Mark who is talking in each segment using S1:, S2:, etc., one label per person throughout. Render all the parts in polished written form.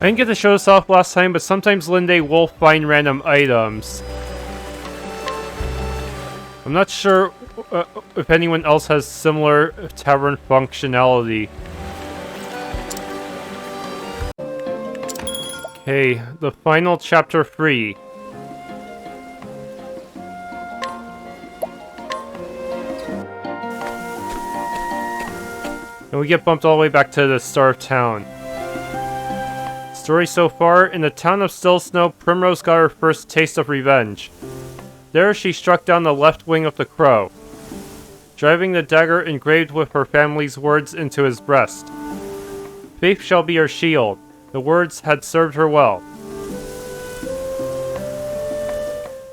S1: I didn't get to show this off last time, but sometimes Linde will find random items. I'm not sure if anyone else has similar tavern functionality. Okay, the final chapter 3. And we get bumped all the way back to the start of town. Story so far: in the town of Still Snow, Primrose got her first taste of revenge. There she struck down the left wing of the crow, driving the dagger engraved with her family's words into his breast. Faith shall be her shield. The words had served her well.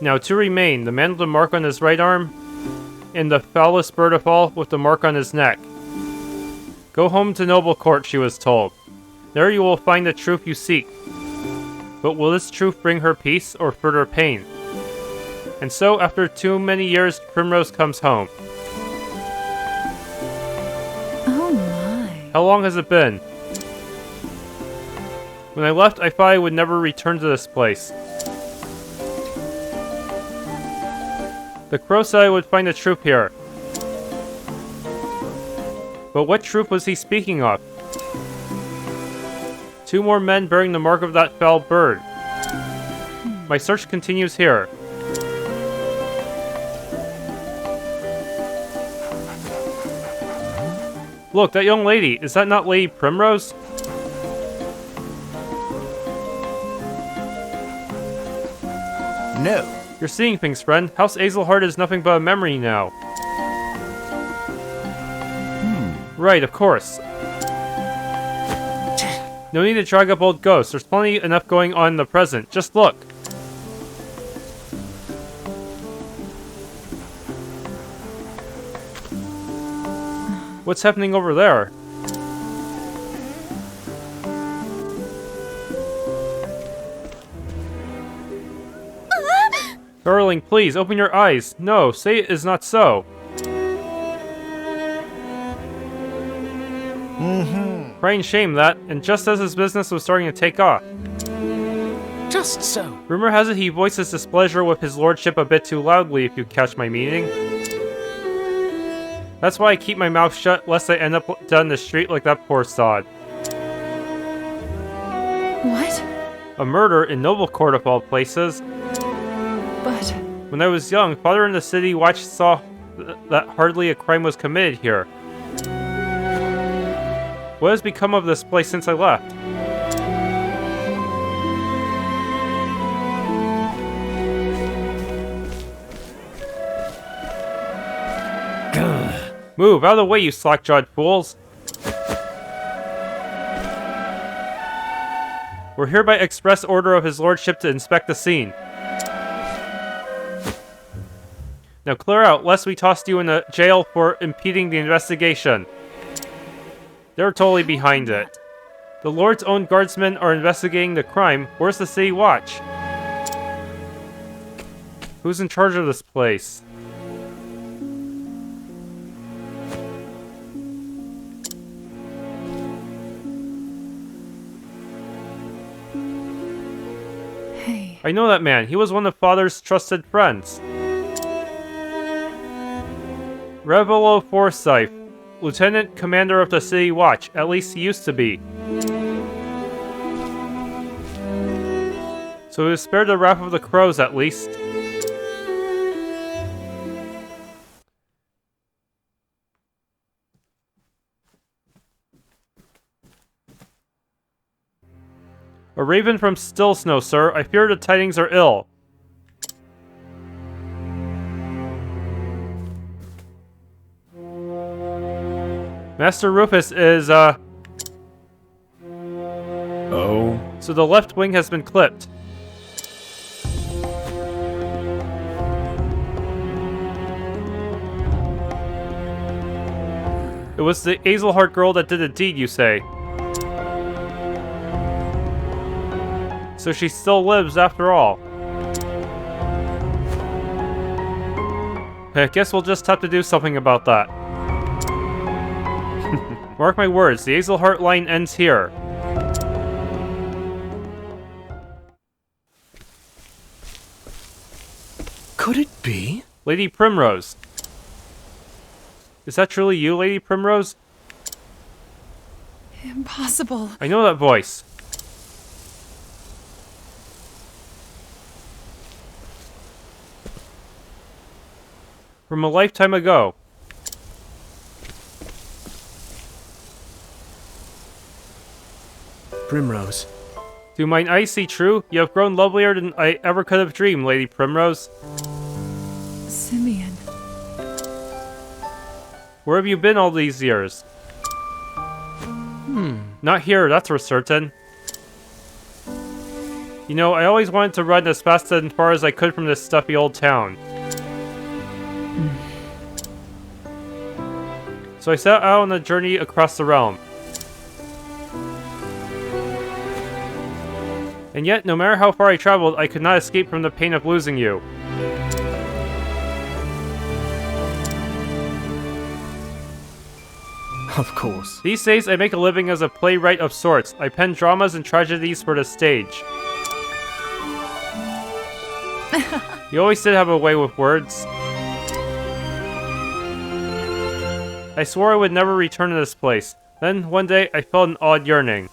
S1: Now two remain: the man with the mark on his right arm, and the foulest bird of all with the mark on his neck. Go home to Noblecourt, she was told. There you will find the truth you seek. But will this truth bring her peace or further pain? And so, after too many years, Primrose comes home.
S2: Oh my.
S1: How long has it been? When I left, I thought I would never return to this place. The crow said I would find the truth here. But what truth was he speaking of? Two more men bearing the mark of that foul bird. My search continues here. Look, that young lady, is that not Lady Primrose?
S3: No.
S1: You're seeing things, friend. House Azelhard is nothing but a memory now. Right, of course. No need to drag up old ghosts. There's plenty enough going on in the present. Just look. What's happening over there? Darling, please, open your eyes. No, say it is not so. Crying shame, that, and just as his business was starting to take off.
S3: Just so.
S1: Rumor has it he voiced his displeasure with his lordship a bit too loudly, if you catch my meaning. That's why I keep my mouth shut, lest I end up down the street like that poor sod.
S2: What?
S1: A murder in Noblecourt of all places.
S2: But...
S1: When I was young, Father in the City Watch saw that hardly a crime was committed here. What has become of this place since I left? Move, out of the way, you slack-jawed fools! We're here by express order of his lordship to inspect the scene. Now clear out, lest we tossed you in a jail for impeding the investigation. They're totally behind it. The Lord's own guardsmen are investigating the crime. Where's the city watch? Who's in charge of this place?
S2: Hey.
S1: I know that man. He was one of Father's trusted friends. Revello Forsythe, Lieutenant Commander of the City Watch. At least he used to be. So he was spared the wrath of the crows, at least. A raven from Still Snow, sir. I fear the tidings are ill. Master Rufus is,
S3: Oh?
S1: So the left wing has been clipped. It was the Azelhard girl that did the deed, you say? So she still lives after all. I guess we'll just have to do something about that. Mark my words, the Azelhard line ends here.
S4: could it be?
S1: Lady Primrose. Is that truly you, Lady Primrose?
S2: Impossible.
S1: I know that voice. From a lifetime ago.
S4: Primrose.
S1: Do mine eyes see true? You have grown lovelier than I ever could have dreamed, Lady Primrose.
S2: Simeon.
S1: Where have you been all these years? Not here, that's for certain. You know, I always wanted to run as fast and far as I could from this stuffy old town. So I set out on a journey across the realm. And yet, no matter how far I traveled, I could not escape from the pain of losing you.
S4: Of course.
S1: These days, I make a living as a playwright of sorts. I pen dramas and tragedies for the stage. You always did have a way with words. I swore I would never return to this place. Then, one day, I felt an odd yearning.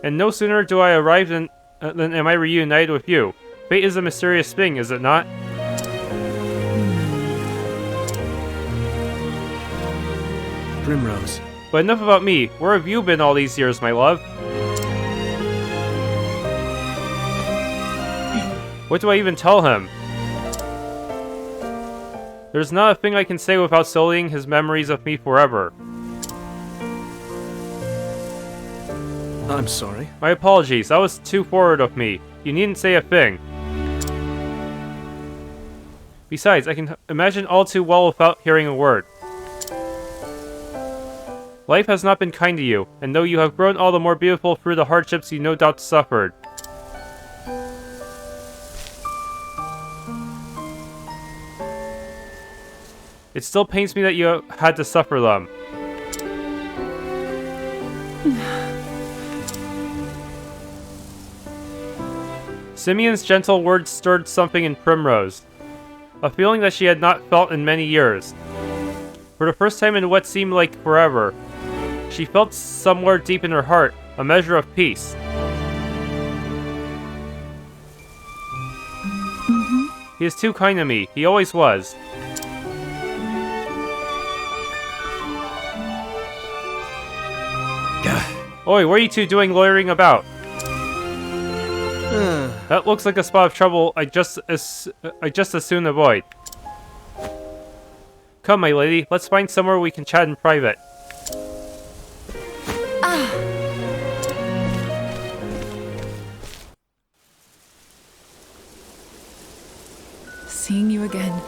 S1: And no sooner do I arrive than am I reunited with you. Fate is a mysterious thing, is it not?
S4: Primrose.
S1: But enough about me. Where have you been all these years, my love? What do I even tell him? There's not a thing I can say without sullying his memories of me forever.
S4: I'm sorry.
S1: My apologies, that was too forward of me. You needn't say a thing. Besides, I can imagine all too well without hearing a word. Life has not been kind to you, and though you have grown all the more beautiful through the hardships you no doubt suffered. It still pains me that you had to suffer them. Simeon's gentle words stirred something in Primrose. A feeling that she had not felt in many years. For the first time in what seemed like forever, she felt somewhere deep in her heart a measure of peace. He is too kind to me. He always was. Oi, what are you two doing loitering about? That looks like a spot of trouble I just as soon avoid. Come, my lady, let's find somewhere we can chat in private.
S2: Seeing you again,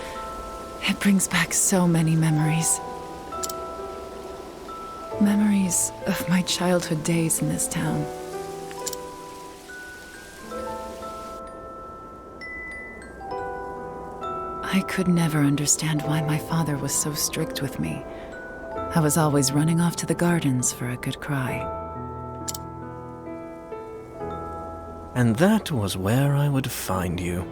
S2: it brings back so many memories. Memories of my childhood days in this town. I could never understand why my father was so strict with me. I was always running off to the gardens for a good cry.
S4: And that was where I would find you.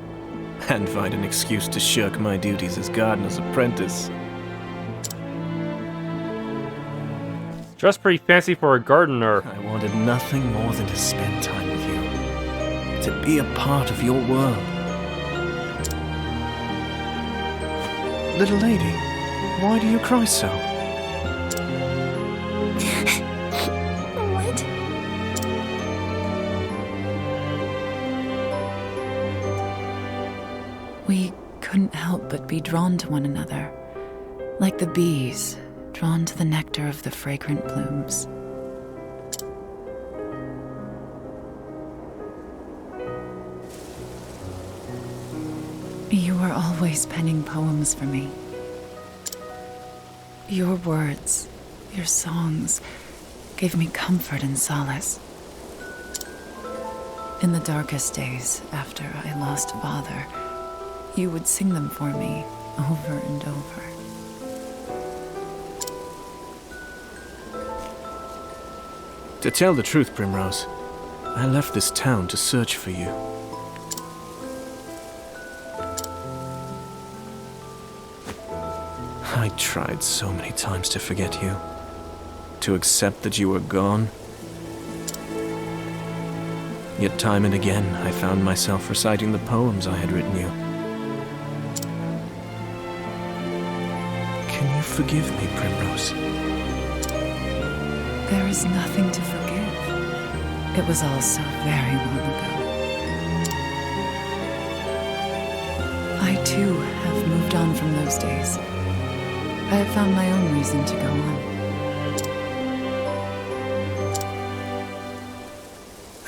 S4: And find an excuse to shirk my duties as gardener's apprentice.
S1: Dressed pretty fancy for a gardener.
S4: I wanted nothing more than to spend time with you. To be a part of your world. Little lady, why do you cry so?
S2: What? We couldn't help but be drawn to one another, like the bees drawn to the nectar of the fragrant blooms. You were always penning poems for me. Your words, your songs, gave me comfort and solace. In the darkest days after I lost father, you would sing them for me over and over.
S4: To tell the truth, Primrose, I left this town to search for you. I tried so many times to forget you, to accept that you were gone. Yet time and again, I found myself reciting the poems I had written you. Can you forgive me, Primrose?
S2: There is nothing to forgive. It was all so very long ago. I too have moved on from those days. I have found my own reason to go on.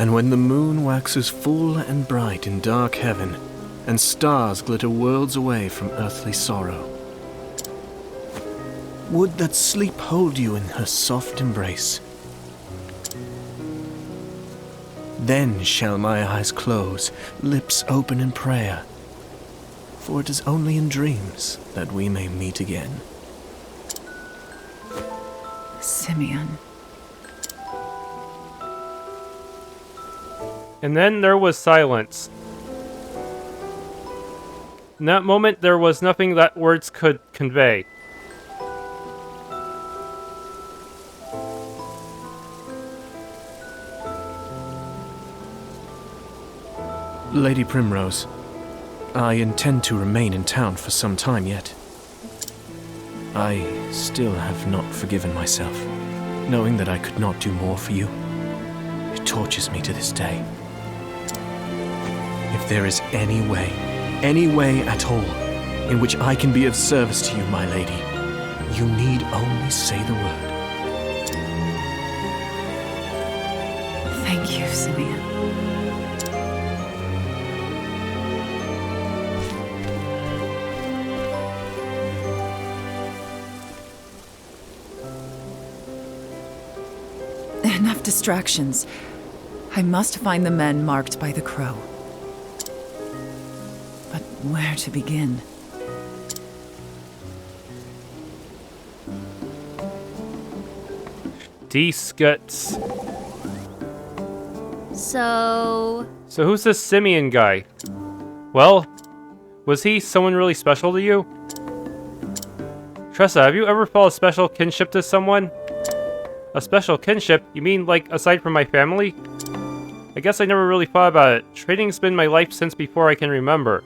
S4: And when the moon waxes full and bright in dark heaven, and stars glitter worlds away from earthly sorrow, would that sleep hold you in her soft embrace. Then shall my eyes close, lips open in prayer, for it is only in dreams that we may meet again.
S2: Simeon.
S1: And then there was silence. In that moment, there was nothing that words could convey.
S4: Lady Primrose, I intend to remain in town for some time yet. I still have not forgiven myself, knowing that I could not do more for you. It tortures me to this day. If there is any way at all, in which I can be of service to you, my lady, you need only say the word.
S2: Thank you, Simeon. Enough distractions. I must find the men marked by the crow. But where to begin?
S1: D-Scuts.
S5: So
S1: who's this Simeon guy? Well, was he someone really special to you? Tressa, have you ever felt a special kinship to someone? A special kinship? You mean, like, aside from my family? I guess I never really thought about it. Trading's been my life since before I can remember.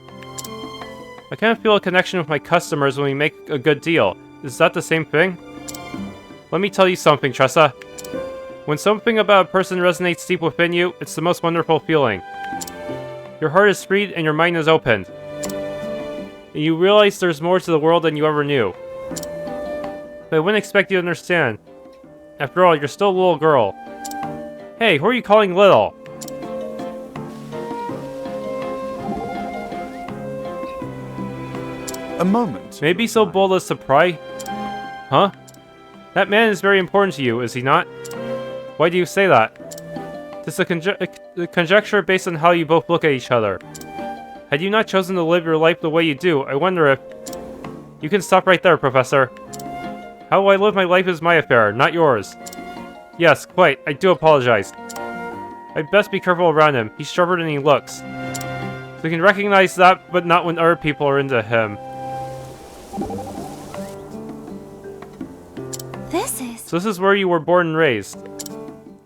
S1: I kind of feel a connection with my customers when we make a good deal. Is that the same thing? Let me tell you something, Tressa. When something about a person resonates deep within you, it's the most wonderful feeling. Your heart is freed and your mind is opened. And you realize there's more to the world than you ever knew. But I wouldn't expect you to understand. After all, you're still a little girl. Hey, who are you calling little?
S6: A moment.
S1: Maybe so bold as to pry? Huh? That man is very important to you, is he not? Why do you say that? It's a conjecture based on how you both look at each other. Had you not chosen to live your life the way you do, I wonder if... You can stop right there, Professor. How I live my life is my affair, not yours. Yes, quite. I do apologize. I'd best be careful around him. He's sharper than he looks. So you can recognize that, but not when other people are into him. So this is where you were born and raised.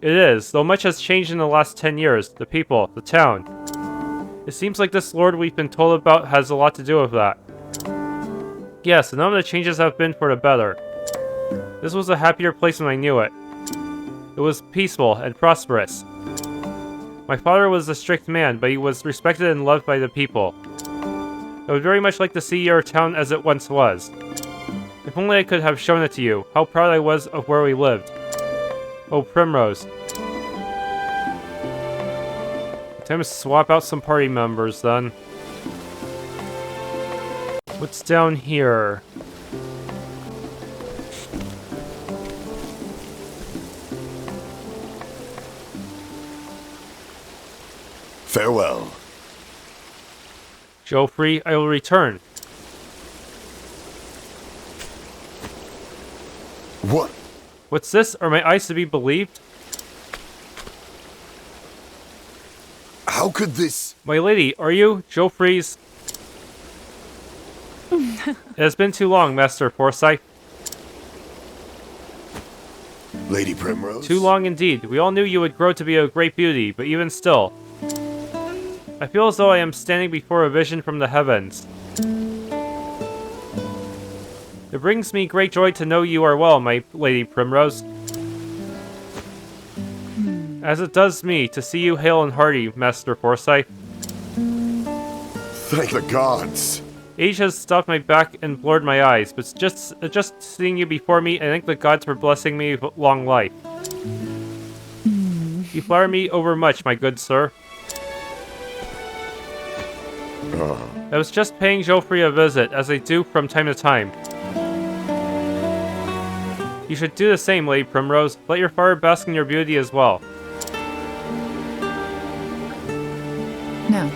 S1: It is, though much has changed in the last 10 years. The people, the town. It seems like this lord we've been told about has a lot to do with that. Yes, and none of the changes have been for the better. This was a happier place when I knew it. It was peaceful and prosperous. My father was a strict man, but he was respected and loved by the people. I would very much like to see your town as it once was. If only I could have shown it to you, how proud I was of where we lived. Oh, Primrose. Time to swap out some party members, then. What's down here?
S6: Farewell.
S1: Geoffrey, I will return.
S6: What?
S1: What's this? Are my eyes to be believed?
S6: How could this...
S1: My lady, are you Geoffrey's... It has been too long, Master Forsythe.
S6: Lady Primrose?
S1: Too long indeed. We all knew you would grow to be a great beauty, but even still, I feel as though I am standing before a vision from the heavens. It brings me great joy to know you are well, my Lady Primrose. As it does me to see you hale and hearty, Master Forsythe.
S6: Thank the gods.
S1: Age has stopped my back and blurred my eyes, but just seeing you before me, I thank the gods for blessing me with long life. You flatter me overmuch, my good sir. I was just paying Geoffrey a visit, as I do from time to time. You should do the same, Lady Primrose. Let your father bask in your beauty as well.
S2: No.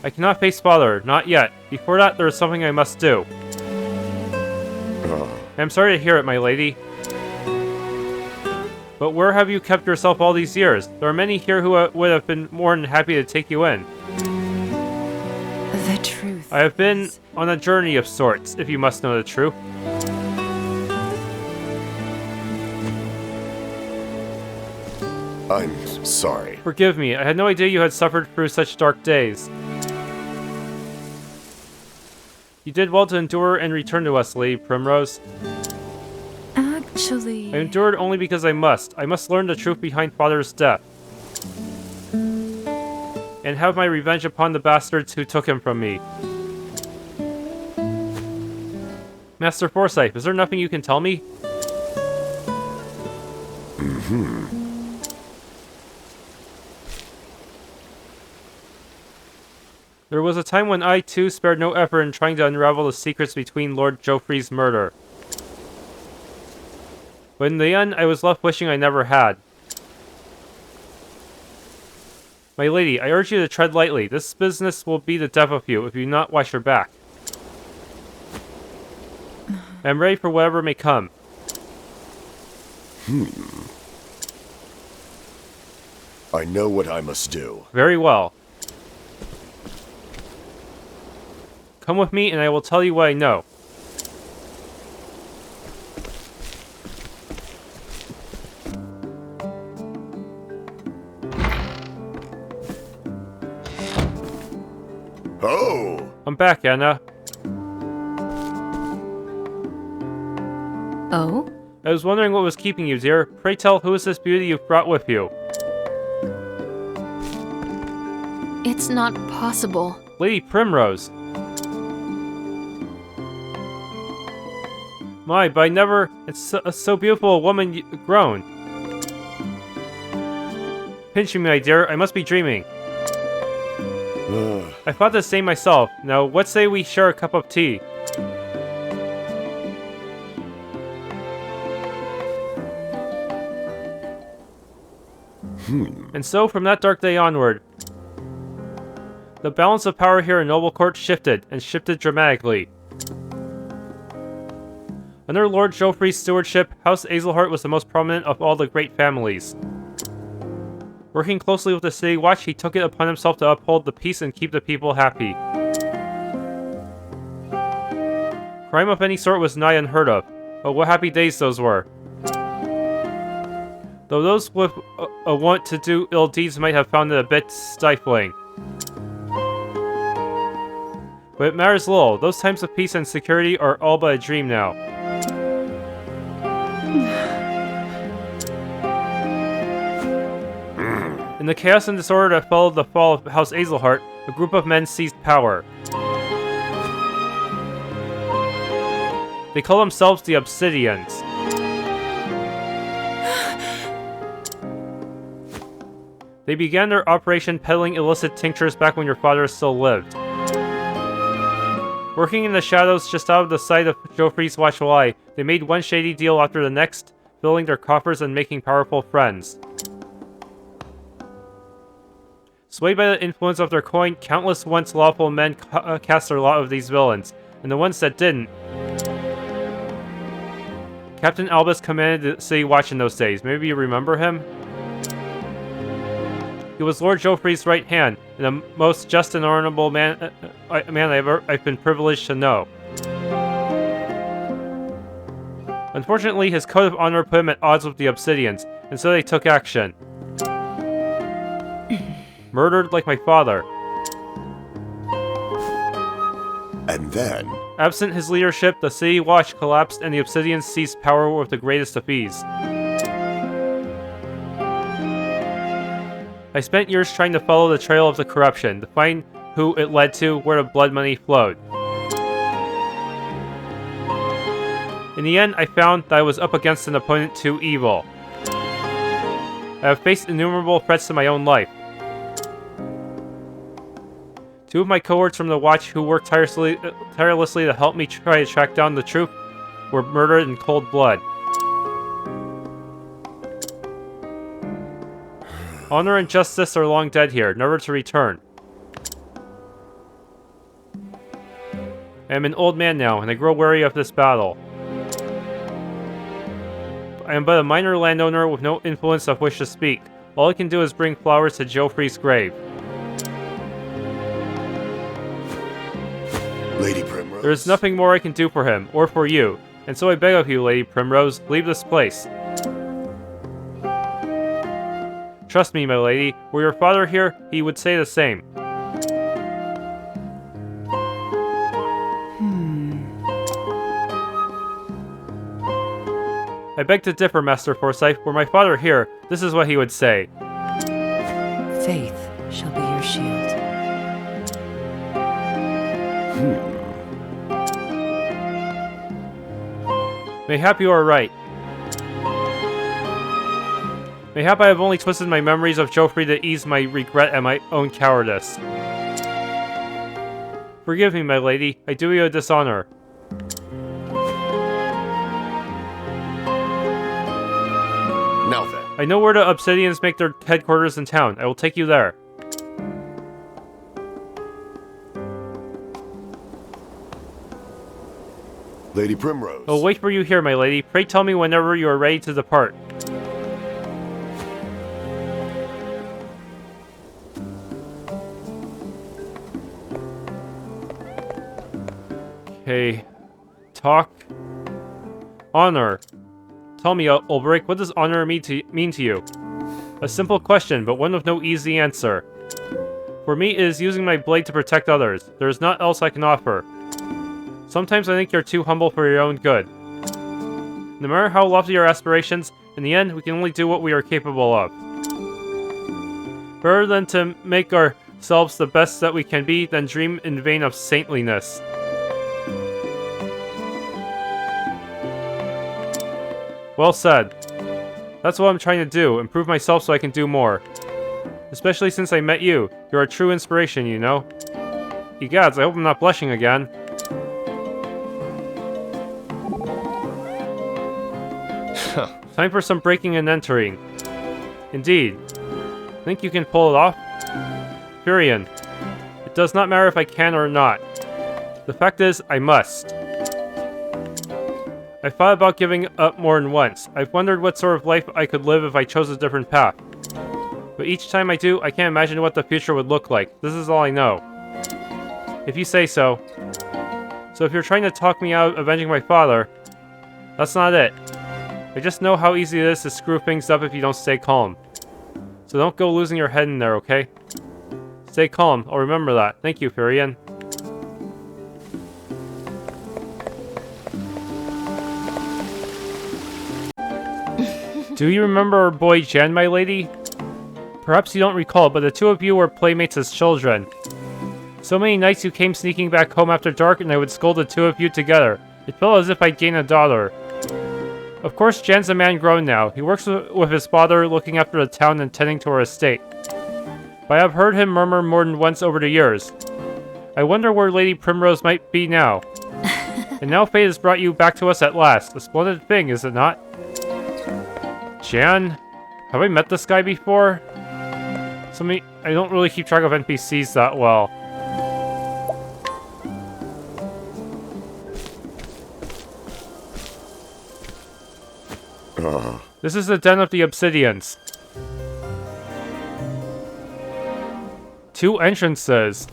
S1: I cannot face father, not yet. Before that, there is something I must do. I'm sorry to hear it, my lady. But where have you kept yourself all these years? There are many here who would have been more than happy to take you in.
S2: The truth.
S1: I have been on a journey of sorts, if you must know the truth.
S6: I'm sorry.
S1: Forgive me, I had no idea you had suffered through such dark days. You did well to endure and return to us, Lady Primrose.
S2: Actually...
S1: I endured only because I must. I must learn the truth behind Father's death. And have my revenge upon the bastards who took him from me. Master Forsythe, is there nothing you can tell me? There was a time when I, too, spared no effort in trying to unravel the secrets between Lord Geoffrey's murder. But in the end, I was left wishing I never had. My lady, I urge you to tread lightly. This business will be the death of you if you do not watch your back. I am ready for whatever may come.
S6: I know what I must do.
S1: Very well. Come with me and I will tell you what I know.
S6: Oh!
S1: I'm back, Anna.
S2: Oh?
S1: I was wondering what was keeping you, dear. Pray tell, who is this beauty you've brought with you?
S5: It's not possible.
S1: Lady Primrose. My, but I never... It's so beautiful a woman grown. Pinch me, my dear. I must be dreaming. I thought the same myself. Now, what say we share a cup of tea? And so, from that dark day onward, the balance of power here in Noblecourt shifted, and shifted dramatically. Under Lord Geoffrey's stewardship, House Azelhart was the most prominent of all the great families. Working closely with the City Watch, he took it upon himself to uphold the peace and keep the people happy. Crime of any sort was nigh unheard of. Oh, what happy days those were. Though those with a want to do ill deeds might have found it a bit stifling. But it matters little. Those times of peace and security are all but a dream now. In the chaos and disorder that followed the fall of House Azelhart, a group of men seized power. They call themselves the Obsidians. They began their operation peddling illicit tinctures back when your father still lived. Working in the shadows just out of the sight of Geoffrey's watchful eye, they made one shady deal after the next, filling their coffers and making powerful friends. Swayed by the influence of their coin, countless once lawful men cast their lot of these villains, and the ones that didn't. Captain Albus commanded the City Watch in those days. Maybe you remember him? He He was Lord Joffrey's right hand, and the most just and honorable man I've been privileged to know. Unfortunately, his code of honor put him at odds with the Obsidians, and so they took action. Murdered like my father.
S6: And then...
S1: Absent his leadership, the City Watch collapsed and the Obsidians seized power with the greatest of ease. I spent years trying to follow the trail of the corruption, to find who it led to, where the blood money flowed. In the end, I found that I was up against an opponent too evil. I have faced innumerable threats to my own life. 2 of my cohorts from the Watch who worked tirelessly to help me try to track down the truth were murdered in cold blood. Honor and justice are long dead here, never to return. I am an old man now, and I grow weary of this battle. I am but a minor landowner with no influence of which to speak. All I can do is bring flowers to Joffrey's grave.
S6: Lady Primrose?
S1: There is nothing more I can do for him, or for you, and so I beg of you, Lady Primrose, leave this place. Trust me, my lady, were your father here, he would say the same. I beg to differ, Master Forsythe. Were my father here, this is what he would say.
S2: Faith shall be your shield.
S1: Mayhap you are right. Mayhap I have only twisted my memories of Joffrey to ease my regret at my own cowardice. Forgive me, my lady. I do you a dishonor.
S6: Now then.
S1: I know where the Obsidians make their headquarters in town. I will take you there.
S6: Lady Primrose.
S1: I will wait for you here, my lady. Pray tell me whenever you are ready to depart. Okay. Talk. Honor. Tell me, Ulbrich, what does honor mean to you? A simple question, but one with no easy answer. For me, it is using my blade to protect others. There is naught else I can offer. Sometimes I think you're too humble for your own good. No matter how lofty our aspirations, in the end, we can only do what we are capable of. Better than to make ourselves the best that we can be, than dream in vain of saintliness. Well said. That's what I'm trying to do, improve myself so I can do more. Especially since I met you. You're a true inspiration, you know. Egads, I hope I'm not blushing again. Time for some breaking and entering. Indeed. Think you can pull it off? Furion. It does not matter if I can or not. The fact is, I must. I thought about giving up more than once. I've wondered what sort of life I could live if I chose a different path. But each time I do, I can't imagine what the future would look like. This is all I know. If you say so. So if you're trying to talk me out of avenging my father, that's not it. I just know how easy it is to screw things up if you don't stay calm. So don't go losing your head in there, okay? Stay calm, I'll remember that. Thank you, Furion. Do you remember our boy Jen, my lady? Perhaps you don't recall, but the two of you were playmates as children. So many nights you came sneaking back home after dark and I would scold the two of you together. It felt as if I'd gained a daughter. Of course, Jen's a man grown now. He works with his father, looking after the town and tending to our estate. But I have heard him murmur more than once over the years. I wonder where Lady Primrose might be now. And now fate has brought you back to us at last. A splendid thing, is it not? Jan? Have I met this guy before? I don't really keep track of NPCs that well. This is the Den of the Obsidians. 2 entrances.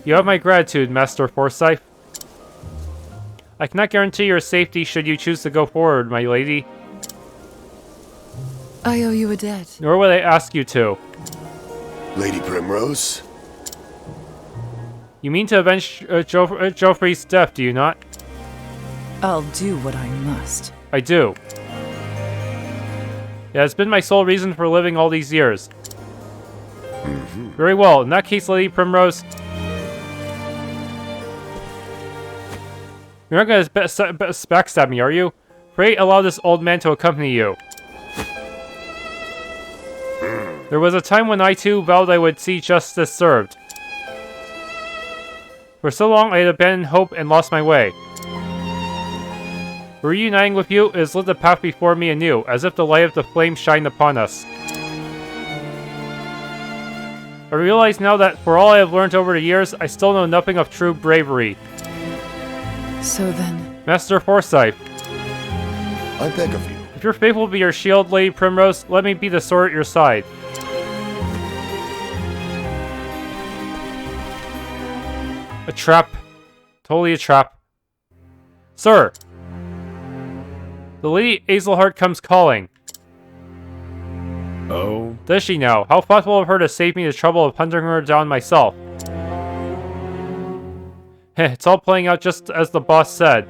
S1: You have my gratitude, Master Forsythe. I cannot guarantee your safety should you choose to go forward, my lady.
S2: I owe you a debt.
S1: Nor would I ask you to.
S6: Lady Primrose?
S1: You mean to avenge Joffrey's death, do you not?
S2: I'll do what I must.
S1: I do. It has been my sole reason for living all these years. Very well. In that case, Lady Primrose, you're not going to backstab me, are you? Pray allow this old man to accompany you. There was a time when I too vowed I would see justice served. For so long I had abandoned hope and lost my way. Reuniting with you has lit the path before me anew, as if the light of the flame shined upon us. I realize now that for all I have learned over the years, I still know nothing of true bravery.
S2: So then...
S1: Master Forsythe,
S6: I beg of you.
S1: if your faith will be your shield, Lady Primrose, let me be the sword at your side. A trap. Totally a trap. Sir! The Lady Azelheart comes calling.
S4: Oh?
S1: Does she now? How thoughtful of her to save me the trouble of hunting her down myself. Heh, it's all playing out just as the boss said.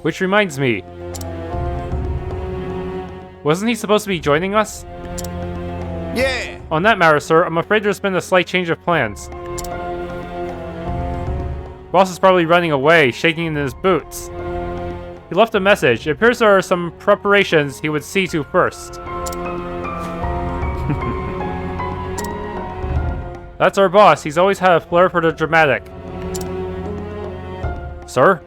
S1: Which reminds me. Wasn't he supposed to be joining us?
S3: Yeah!
S1: On that matter, sir, I'm afraid there's been a slight change of plans. Boss is probably running away, shaking in his boots. He left a message. It appears there are some preparations he would see to first. That's our boss. He's always had a flair for the dramatic. Sir?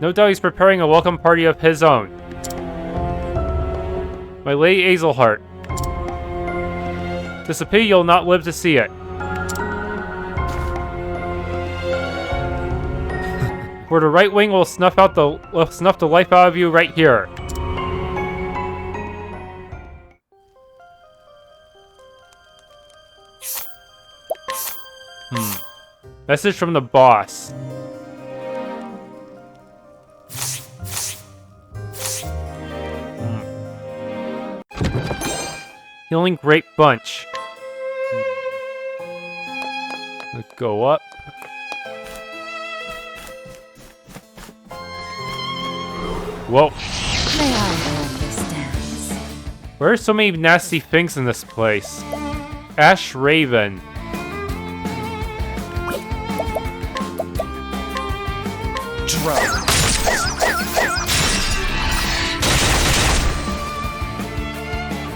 S1: No doubt he's preparing a welcome party of his own. My Lady Azelheart. 'Tis a pity you'll not live to see it. For the right wing will snuff the life out of you right here. Message from the boss. Healing Great Bunch. Let's go up. Whoa.
S2: May I understand?
S1: Where are so many nasty things in this place? Ash Raven.
S3: Drone.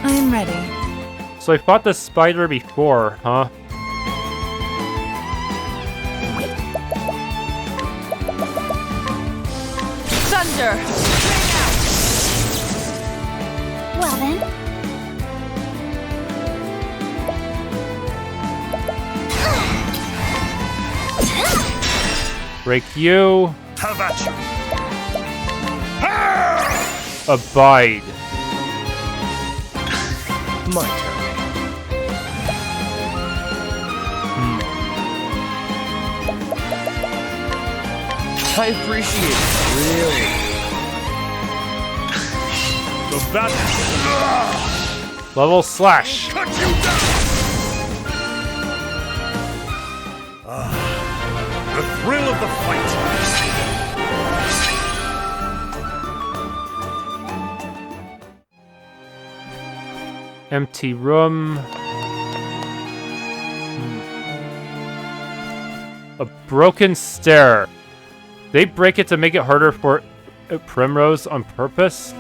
S2: I'm ready.
S1: So I fought the spider before, huh?
S5: Thunder!
S7: Well then,
S1: Break you.
S3: How about you?
S1: Abide.
S3: My turn. I appreciate it, really.
S8: The battle.
S1: Level slash.
S8: Cut you down! The thrill of the fight.
S1: Empty room. A broken stair. They break it to make it harder for Primrose on purpose?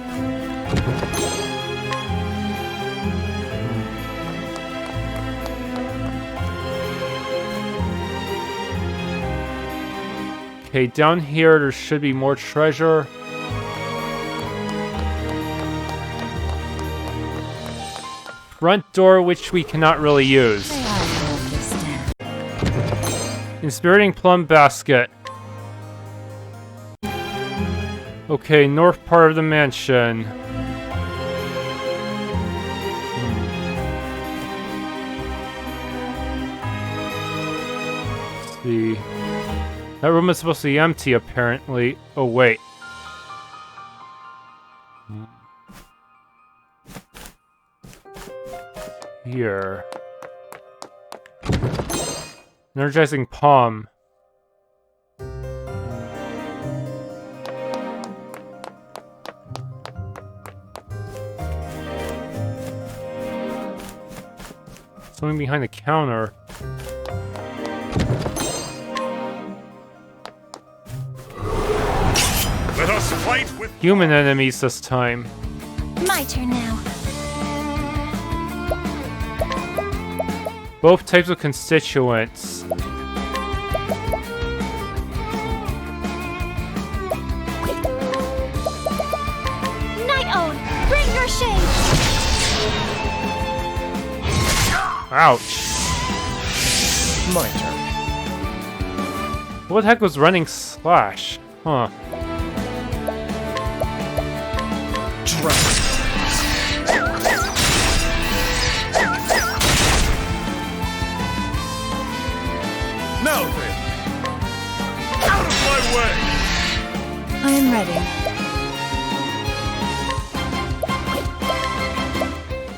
S1: Okay, down here there should be more treasure. Front door, which we cannot really use.
S2: May I understand?
S1: Inspiriting plum basket. Okay, north part of the mansion. Let's see. That room is supposed to be empty, apparently. Oh, wait. Here. Energizing palm. Something behind the counter.
S8: Let us fight with
S1: Human enemies this time.
S7: My turn now.
S1: Both types of constituents.
S7: Night Own, bring your shade.
S1: Ouch.
S3: My turn.
S1: What the heck was running Slash? Huh.
S3: Drown.
S8: now then. Out of my way.
S2: I am ready.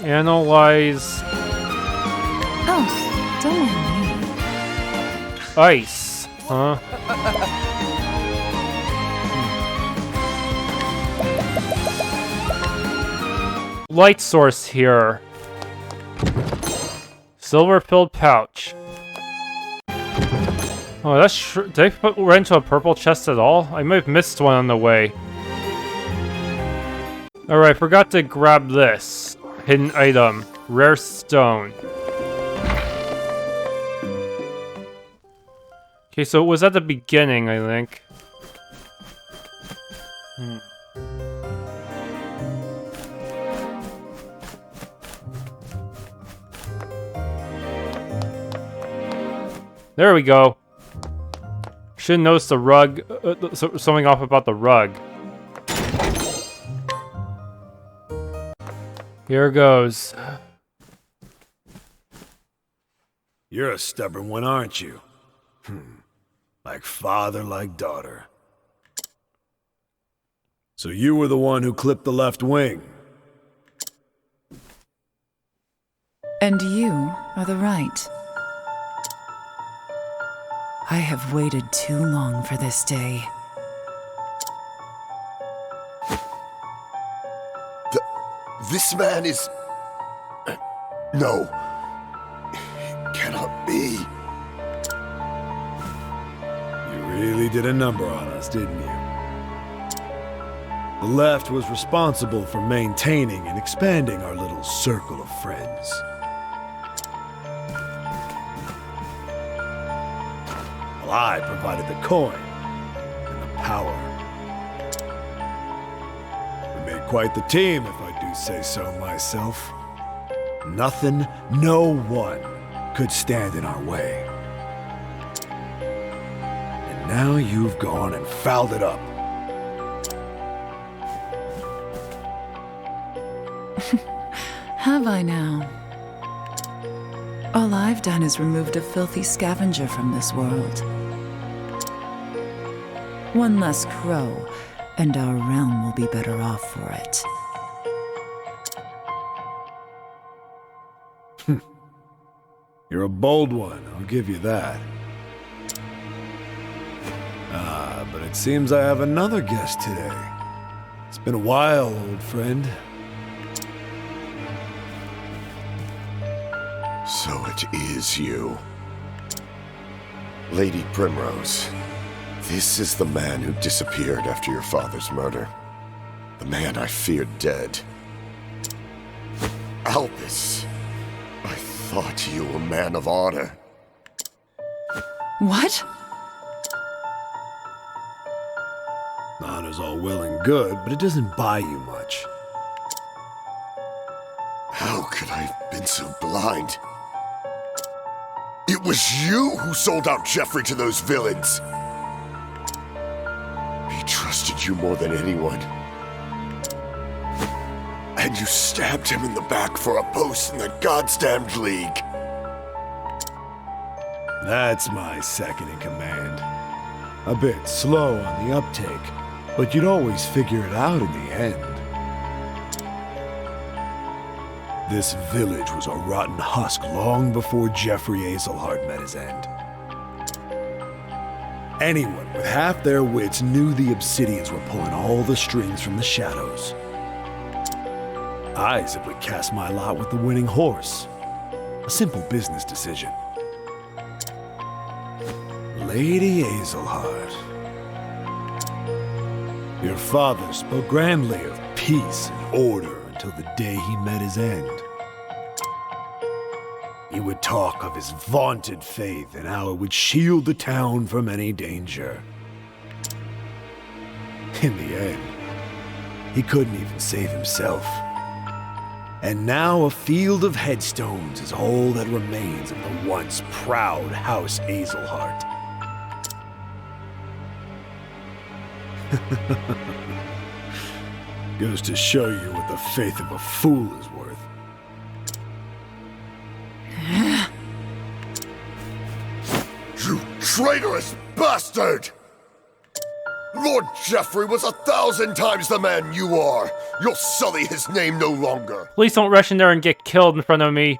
S1: Analyze
S2: Oh, don't mind me.
S1: ice. Huh? Light source here. Silver-filled pouch. Oh, that's did I put right into a purple chest at all? I might have missed one on the way. Alright, forgot to grab this. Hidden item. Rare stone. Okay, so it was at the beginning, I think. There we go. Should notice the rug. Something off about the rug. Here goes.
S9: You're a stubborn one, aren't you? Like father, like daughter. So you were the one who clipped the left wing.
S2: And you are the right. I have waited too long for this day.
S6: This man is... No. It cannot be.
S9: You really did a number on us, didn't you? The left was responsible for maintaining and expanding our little circle of friends. Well, I provided the coin and the power. We made quite the team, if I do say so myself. Nothing, no one could stand in our way. And now you've gone and fouled it up.
S2: Have I now? All I've done is removed a filthy scavenger from this world. One less crow, and our realm will be better off for it.
S9: You're a bold one, I'll give you that. But it seems I have another guest today. It's been a while, old friend.
S6: So it is you. Lady Primrose. This is the man who disappeared after your father's murder. The man I feared dead. Albus. I thought you were a man of honor.
S2: What?
S9: Honor's all well and good, but it doesn't buy you much.
S6: How could I have been so blind? It was you who sold out Jeffrey to those villains. He trusted hated you more than anyone. And you stabbed him in the back for a post in the goddamned league.
S9: That's my second in command. A bit slow on the uptake, but you'd always figure it out in the end. This village was a rotten husk long before Jeffrey Azelhart met his end. Anyone with half their wits knew the Obsidians were pulling all the strings from the shadows. I simply cast my lot with the winning horse. A simple business decision. Lady Azelhart. Your father spoke grandly of peace and order until the day he met his end. He would talk of his vaunted faith and how it would shield the town from any danger. In the end, he couldn't even save himself. And now a field of headstones is all that remains of the once proud House Azelhart. Goes to show you what the faith of a fool is worth.
S6: You traitorous bastard! Lord Jeffrey was 1,000 times the man you are! You'll sully his name no longer!
S1: Please don't rush in there and get killed in front of me.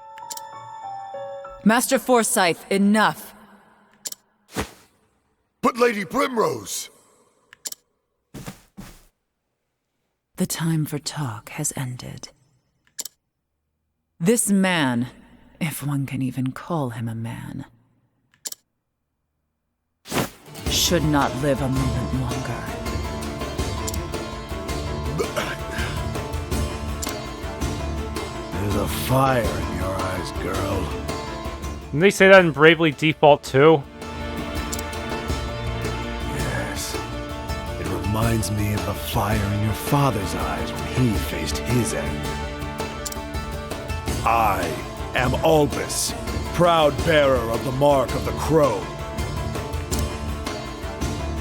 S2: Master Forsythe, enough.
S6: But Lady Primrose!
S2: The time for talk has ended. This man, if one can even call him a man, should not live a moment longer.
S9: There's a fire in your eyes, girl.
S1: Didn't they say that in Bravely Default too?
S9: Yes. It reminds me of the fire in your father's eyes when he faced his end. I am Albus, proud bearer of the mark of the crow.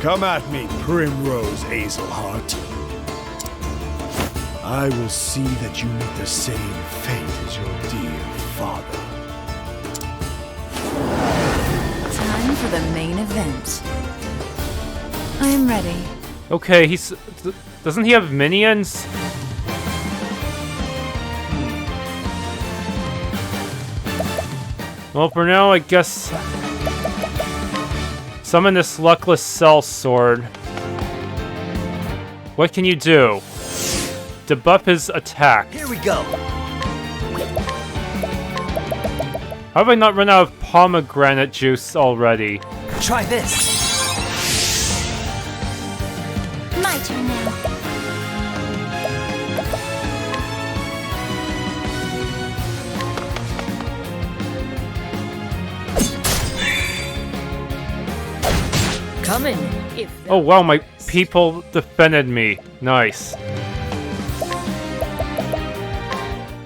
S9: Come at me, Primrose Azelhart. I will see that you meet the same fate as your dear father.
S2: Time for the main event. I am ready.
S1: Okay, doesn't he have minions? Well, for now, I guess summon this luckless cell sword. What can you do? Debuff his attack.
S3: Here we go.
S1: How have I not run out of pomegranate juice already?
S3: Try this.
S7: My turn now.
S5: Coming.
S1: Oh wow, my people defended me. Nice.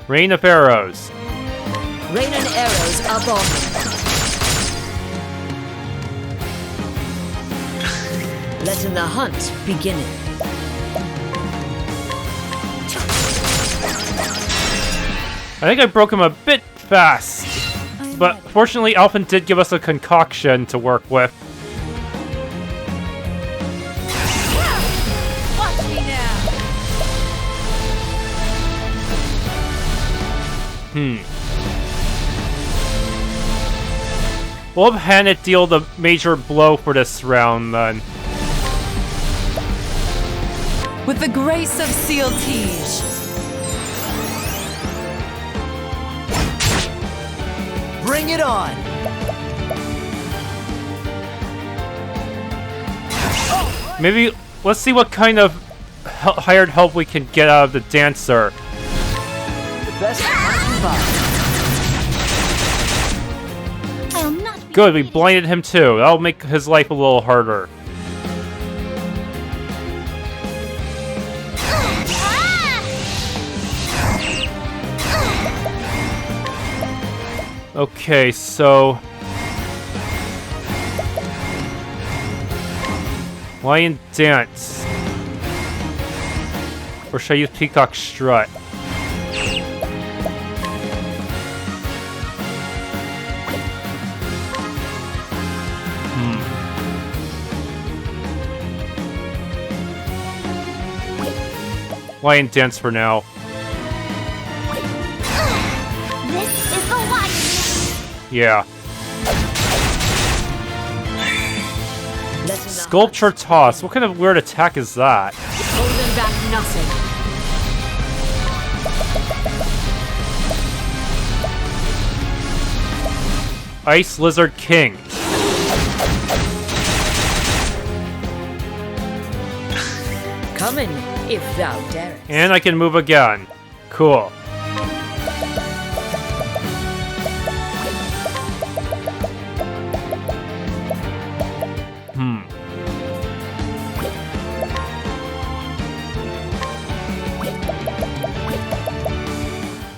S1: Rain of arrows.
S5: Rain and arrows up on me. Letting the hunt begin.
S1: I think I broke him a bit fast. But fortunately, Alphen did give us a concoction to work with.
S7: Watch me now.
S1: We'll have Hannah deal the major blow for this round, then.
S2: With the grace of Seal Tige.
S3: Bring it on.
S1: Maybe, let's see what kind of hired help we can get out of the dancer.
S3: The best I can buy.
S7: I'll not be
S1: Good, we blinded him too. That'll make his life a little harder. Okay, so... Lion Dance. Or should I use Peacock Strut? Lion Dance for now.
S7: This is the lion.
S1: Yeah.
S5: Let in the
S1: Sculpture Toss. What kind of weird attack is that?
S5: holding back nothing.
S1: Ice Lizard King.
S5: Come in, if thou darest.
S1: And I can move again. Cool.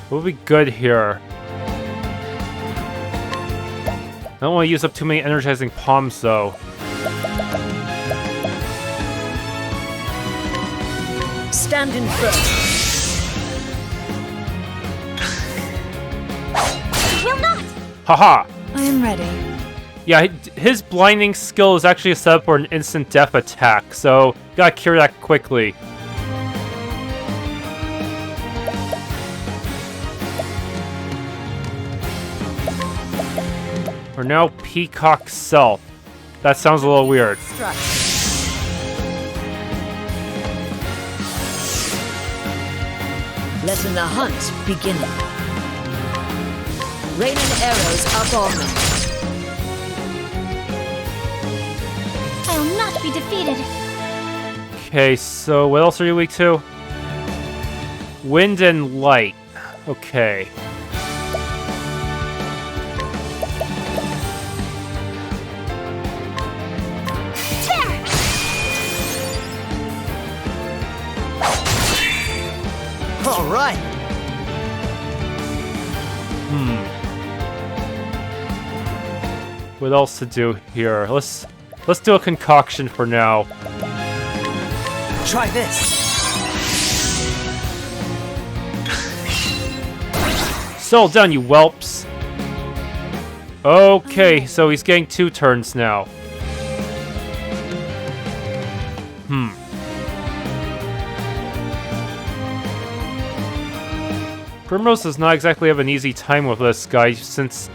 S1: What would be good here? I don't want to use up too many energizing palms, though.
S5: Standing firm.
S7: Will not.
S1: Haha!
S2: I am ready.
S1: Yeah, his blinding skill is actually set up for an instant death attack, so gotta cure that quickly. We're now Peacock Self. That sounds a little weird.
S5: Strut. Letting the hunt begin. Raining arrows up on them.
S7: I'll not be defeated.
S1: Okay, so what else are you weak to? Wind and light. Okay.
S7: There.
S3: All right.
S1: What else to do here? Let's do a concoction for now.
S3: Try this.
S1: Settle down, you whelps. Okay, so he's getting 2 turns now. Primrose does not exactly have an easy time with this guy, since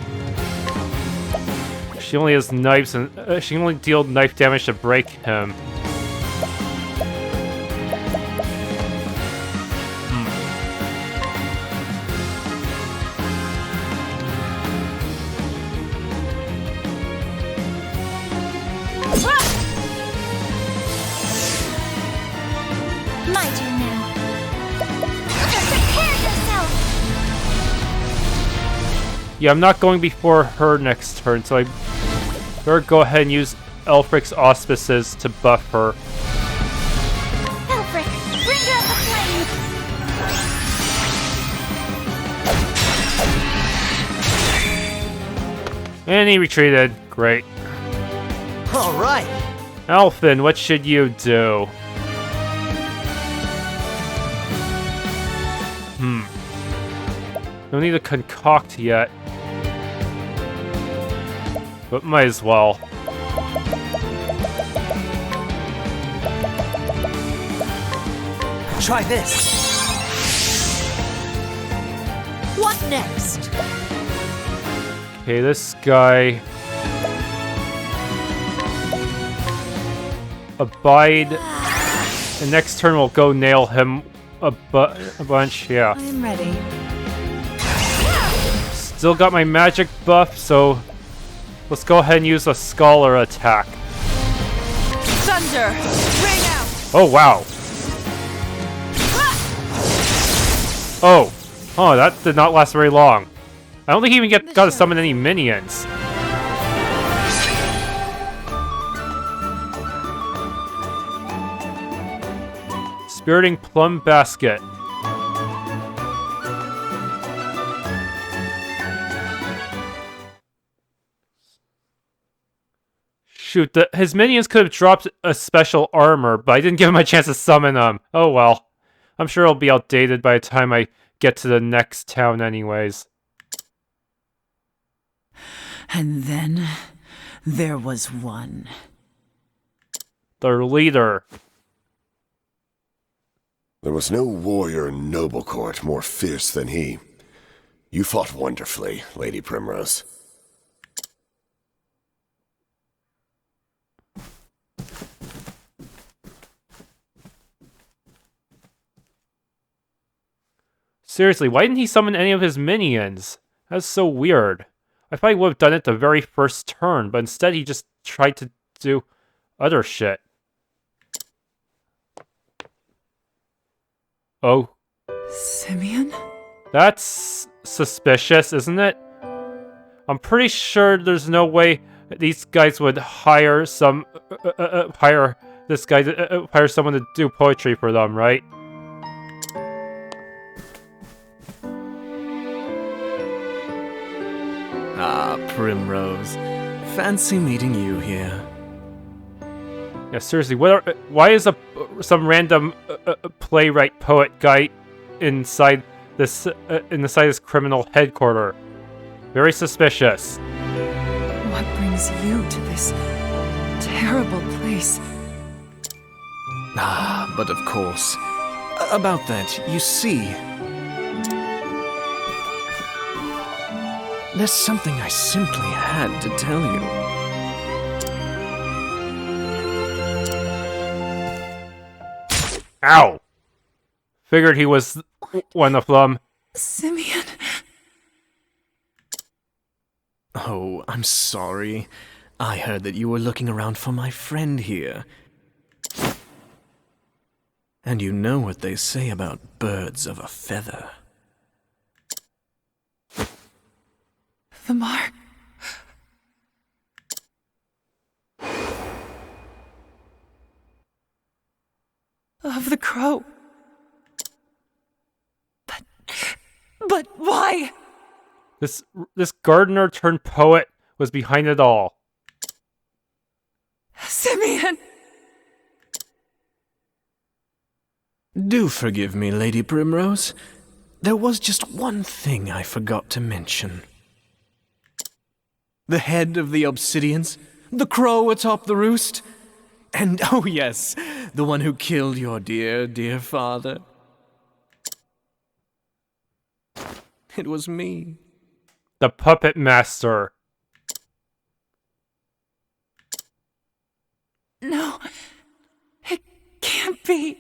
S1: she only has knives and she can only deal knife damage to break him.
S7: My turn now. Prepare yourself.
S1: Yeah, I'm not going before her next turn, so I better go ahead and use Elfric's auspices to buff her.
S7: Elfric, bring out the flame.
S1: And he retreated. Great.
S3: All right.
S1: Alphen, what should you do? No need to concoct yet. But might as well.
S3: Try this.
S5: What next?
S1: Okay, this guy... Abide. The next turn we'll go nail him a bunch, yeah.
S2: I am ready.
S1: Still got my magic buff, so let's go ahead and use a scholar attack.
S5: Thunder! Ring out!
S1: Oh, wow. Oh, that did not last very long. I don't think he even got to summon any minions. Spiriting Plum Basket. Shoot, his minions could have dropped a special armor, but I didn't give him a chance to summon them. Oh well. I'm sure it'll be outdated by the time I get to the next town anyways.
S2: And then there was one.
S1: Their leader.
S6: There was no warrior in Noblecourt more fierce than he. You fought wonderfully, Lady Primrose.
S1: Seriously, why didn't he summon any of his minions? That's so weird. I thought he would have done it the very first turn, but instead he just tried to do other shit. Oh.
S2: Simeon?
S1: That's suspicious, isn't it? I'm pretty sure there's no way these guys would hire someone to do poetry for them, right?
S4: Ah, Primrose. Fancy meeting you here.
S1: Yeah, seriously, why is some random playwright poet guy inside this criminal headquarters? Very suspicious.
S2: What brings you to this terrible place?
S4: Ah, but of course. About that, you see... There's something I simply had to tell you.
S1: Ow! Figured he was one of them.
S2: Simeon.
S4: Oh, I'm sorry. I heard that you were looking around for my friend here. And you know what they say about birds of a feather.
S2: The mark. Of the crow. But why?
S1: This gardener turned poet was behind it all.
S2: Simeon!
S4: Do forgive me, Lady Primrose. There was just one thing I forgot to mention. The head of the Obsidians, the crow atop the roost, and oh yes, the one who killed your dear, dear father. It was me.
S1: The puppet master.
S2: No, it can't be.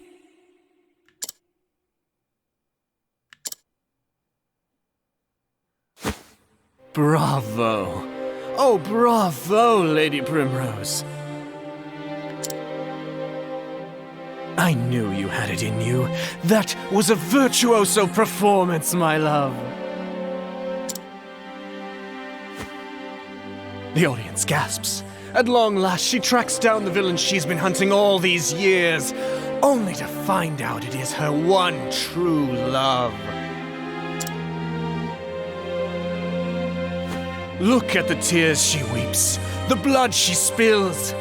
S4: Bravo. Oh, bravo, Lady Primrose. I knew you had it in you. That was a virtuoso performance, my love. The audience gasps. At long last, she tracks down the villain she's been hunting all these years, only to find out it is her one true love. Look at the tears she weeps, the blood she spills,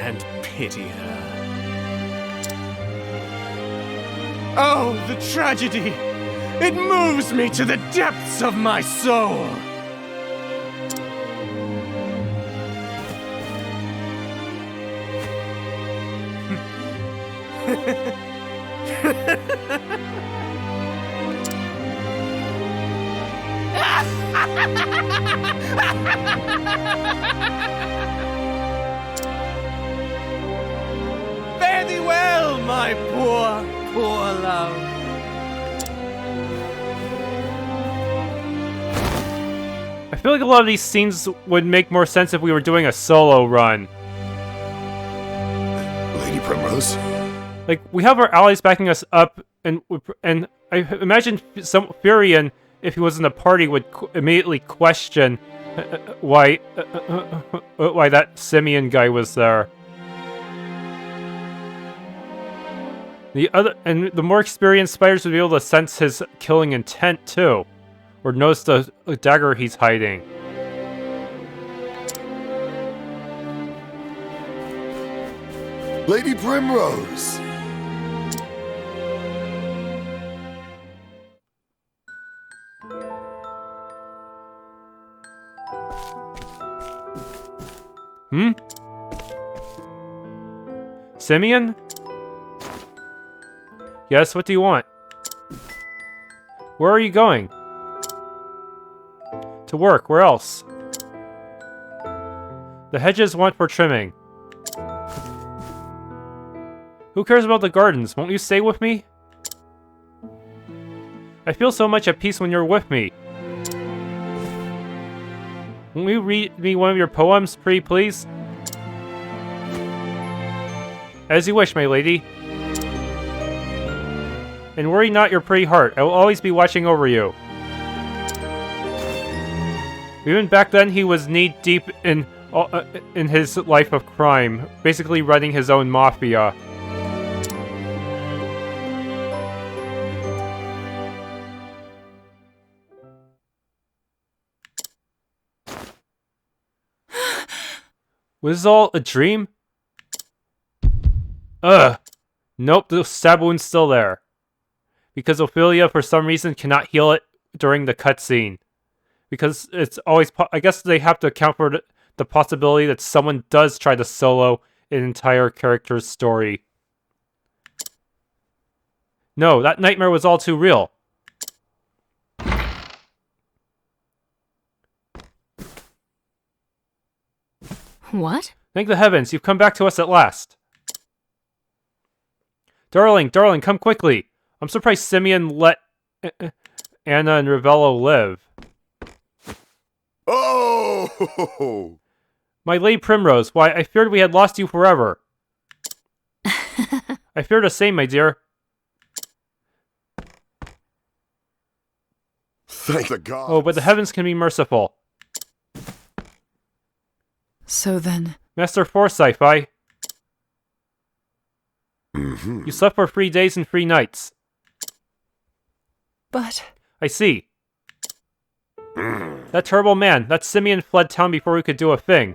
S4: and pity her. Oh, the tragedy! It moves me to the depths of my soul! Fare thee well, my poor, poor love.
S1: I feel like a lot of these scenes would make more sense if we were doing a solo run.
S6: Lady Primrose?
S1: Like, we have our allies backing us up, and I imagine Furion, if he was in the party, would immediately question why that Simeon guy was there. The more experienced spiders would be able to sense his killing intent too, or notice the dagger he's hiding.
S6: Lady Primrose!
S1: Hmm? Simeon? Yes, what do you want? Where are you going? To work, where else? The hedges want for trimming. Who cares about the gardens? Won't you stay with me? I feel so much at peace when you're with me. Won't you read me one of your poems, pretty please? As you wish, my lady. And worry not your pretty heart, I will always be watching over you. Even back then, he was knee-deep in his life of crime, basically running his own mafia. Was this all a dream? Ugh! Nope, the stab wound's still there. Because Ophelia, for some reason, cannot heal it during the cutscene. Because it's always... I guess they have to account for the possibility that someone does try to solo an entire character's story. No, that nightmare was all too real.
S7: What?
S1: Thank the heavens, you've come back to us at last. Darling, come quickly. I'm surprised Simeon let Anna and Revello live.
S6: Oh!
S1: My Lady Primrose, why, I feared we had lost you forever. I fear the same, my dear.
S6: Thank the gods.
S1: Oh, but the heavens can be merciful.
S2: So then...
S1: Master Forsythe, You slept for 3 days and 3 nights.
S2: But...
S1: I see. That terrible man, that Simeon fled town before we could do a thing.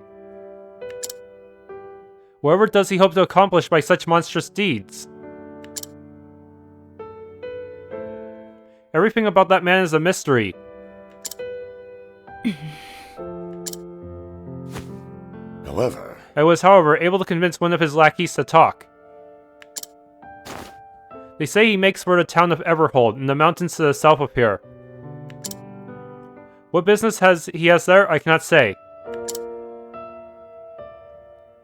S1: Whatever does he hope to accomplish by such monstrous deeds? Everything about that man is a mystery.
S6: However...
S1: I was, however, able to convince one of his lackeys to talk. They say he makes for the town of Everhold, in the mountains to the south of here. What business he has there, I cannot say.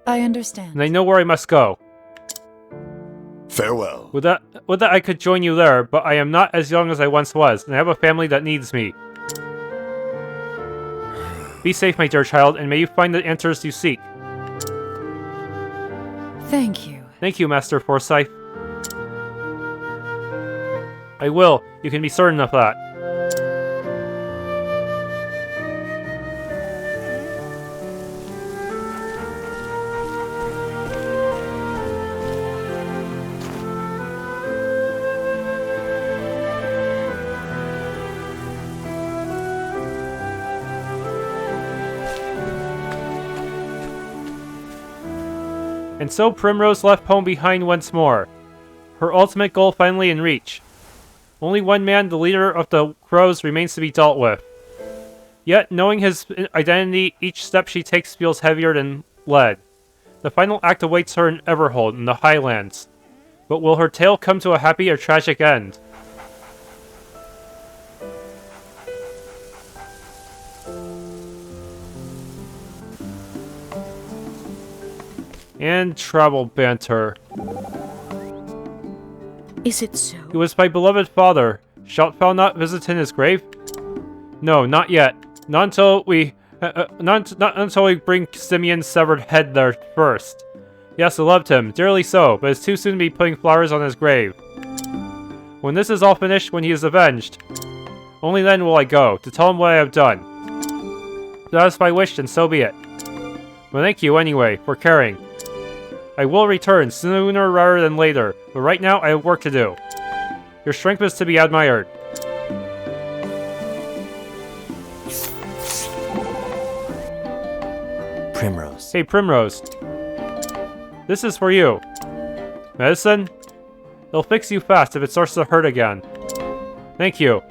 S2: I understand.
S1: And I know where I must go.
S6: Farewell.
S1: Would that I could join you there, but I am not as young as I once was, and I have a family that needs me. Be safe, my dear child, and may you find the answers you seek.
S2: Thank you.
S1: Thank you, Master Forsythe. I will. You can be certain of that. And so Primrose left home behind once more, her ultimate goal finally in reach. Only one man, the leader of the Crows, remains to be dealt with. Yet, knowing his identity, each step she takes feels heavier than lead. The final act awaits her in Everhold, in the Highlands. But will her tale come to a happy or tragic end? And travel banter.
S5: Is it so?
S1: He was my beloved father. Shalt thou not visit in his grave? No, not yet. Not until we bring Simeon's severed head there first. Yes, I loved him, dearly so, but it's too soon to be putting flowers on his grave. When this is all finished, when he is avenged, only then will I go, to tell him what I have done. If that is my wish, and so be it. But thank you, anyway, for caring. I will return, sooner rather than later, but right now I have work to do. Your strength is to be admired.
S3: Primrose.
S1: Hey, Primrose. This is for you. Medicine? It'll fix you fast if it starts to hurt again. Thank you.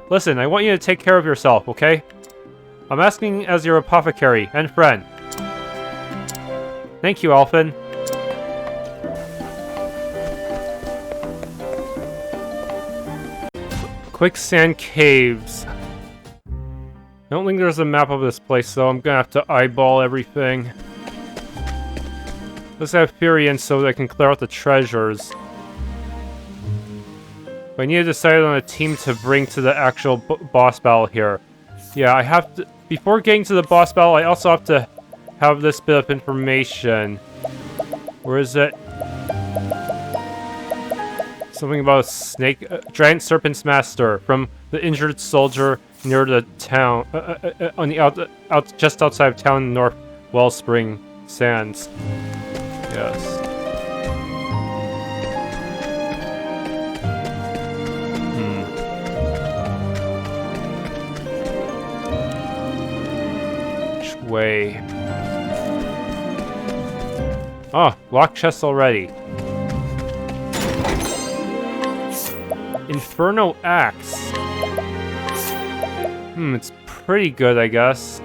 S1: Listen, I want you to take care of yourself, okay? I'm asking as your apothecary and friend. Thank you, Alphen. Quicksand caves. I don't think there's a map of this place, so I'm gonna have to eyeball everything. Let's have Furion so that I can clear out the treasures. But I need to decide on a team to bring to the actual boss battle here. Yeah, I have to... Before getting to the boss battle, I also have to have this bit of information. Where is it? Something about a snake... giant serpent's master from the injured soldier near the town... on the just outside of town, North Wellspring Sands. Yes. Way. Oh, locked chest already. Inferno Axe. It's pretty good, I guess.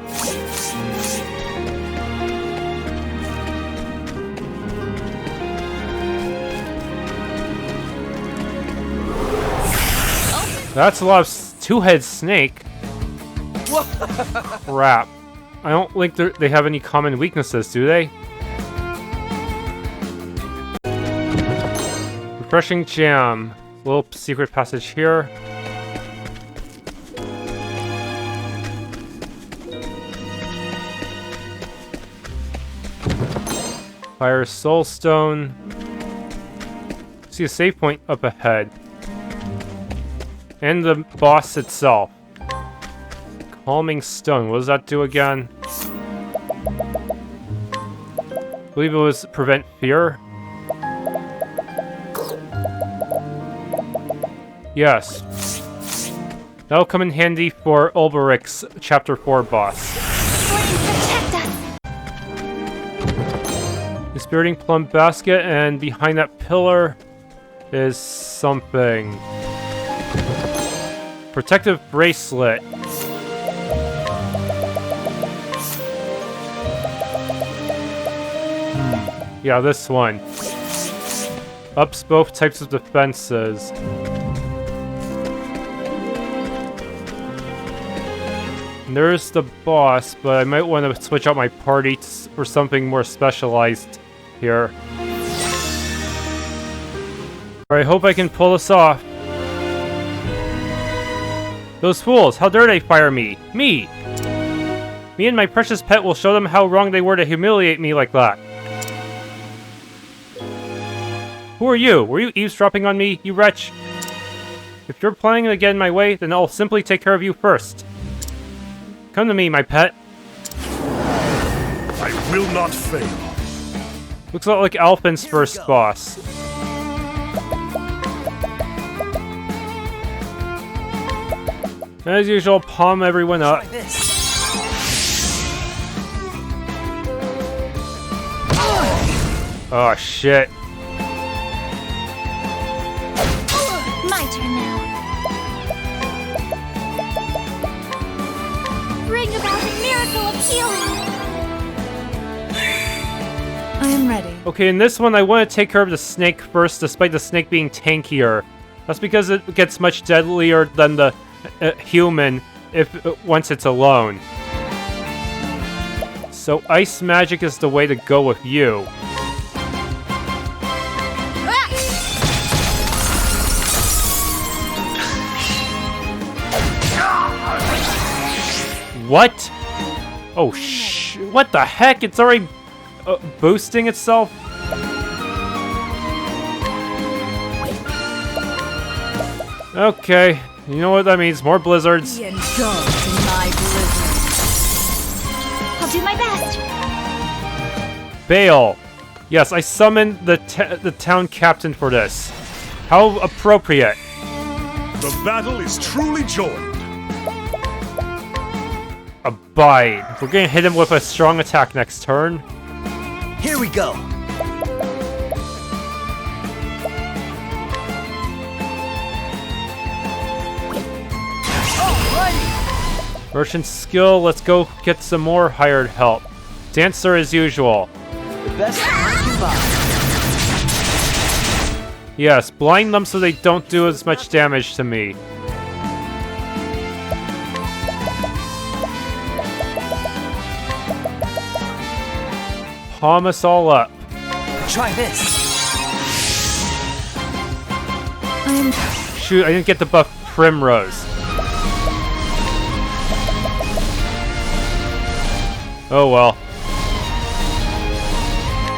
S1: That's a lot of two-head snake. Crap. I don't think they have any common weaknesses, do they? Refreshing jam. Little secret passage here. Fire soulstone. See a save point up ahead. And the boss itself. Calming stone. What does that do again? I believe it was prevent fear. Yes. That'll come in handy for Ulberic's Chapter 4 boss. Dispiriting plum basket, and behind that pillar is something. Protective bracelet. Yeah, this one. Ups both types of defenses. And there's the boss, but I might want to switch out my party for something more specialized here. I hope I can pull this off. Those fools, how dare they fire me? Me! Me and my precious pet will show them how wrong they were to humiliate me like that. Who are you? Were you eavesdropping on me, you wretch? If you're planning to get in my way, then I'll simply take care of you first. Come to me, my pet.
S8: I will not fail.
S1: Looks a lot like Alphen's first boss. As usual, palm everyone up. Oh, shit.
S7: My turn now. Bring about a miracle of healing.
S2: I am ready.
S1: Okay, in this one, I want to take care of the snake first, despite the snake being tankier. That's because it gets much deadlier than the human once it's alone. So ice magic is the way to go with you. What? Oh what the heck? It's already boosting itself? Okay, you know what that means. More blizzards.
S5: Be engulfed in my blizzard.
S7: I'll do my best.
S1: Bale. Yes, I summoned the town captain for this. How appropriate.
S8: The battle is truly joined.
S1: Abide. We're gonna hit him with a strong attack next turn.
S3: Here we go.
S1: Merchant skill, let's go get some more hired help. Dancer as usual.
S3: best I can buy.
S1: Yes, blind them so they don't do as much damage to me. Palm us all up.
S3: Try this.
S1: Shoot, I didn't get the buff Primrose. Oh well.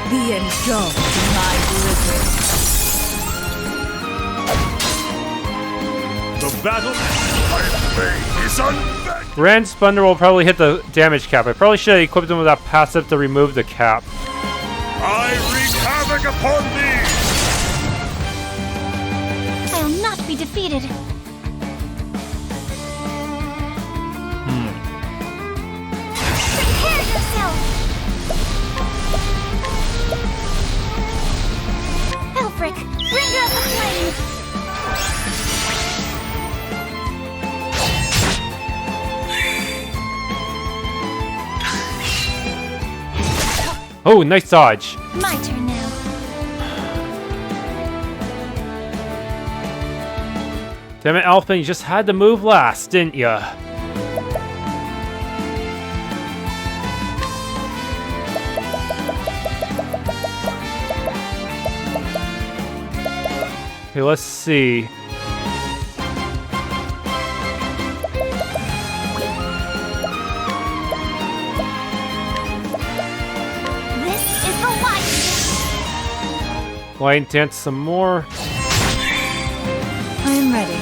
S5: Be engulfed in my blizzard.
S8: The battle is unbacked.
S1: Grand Splendor will probably hit the damage cap. I probably should have equipped him with that passive to remove the cap.
S8: I wreak havoc upon thee!
S7: I'll not be defeated. Prepare yourself! Elfric, bringer of the flames!
S1: Oh, nice dodge.
S7: My turn now.
S1: Damn it, Alpha, you just had to move last, didn't ya? Okay, let's see. Lion dance some more.
S2: I am ready.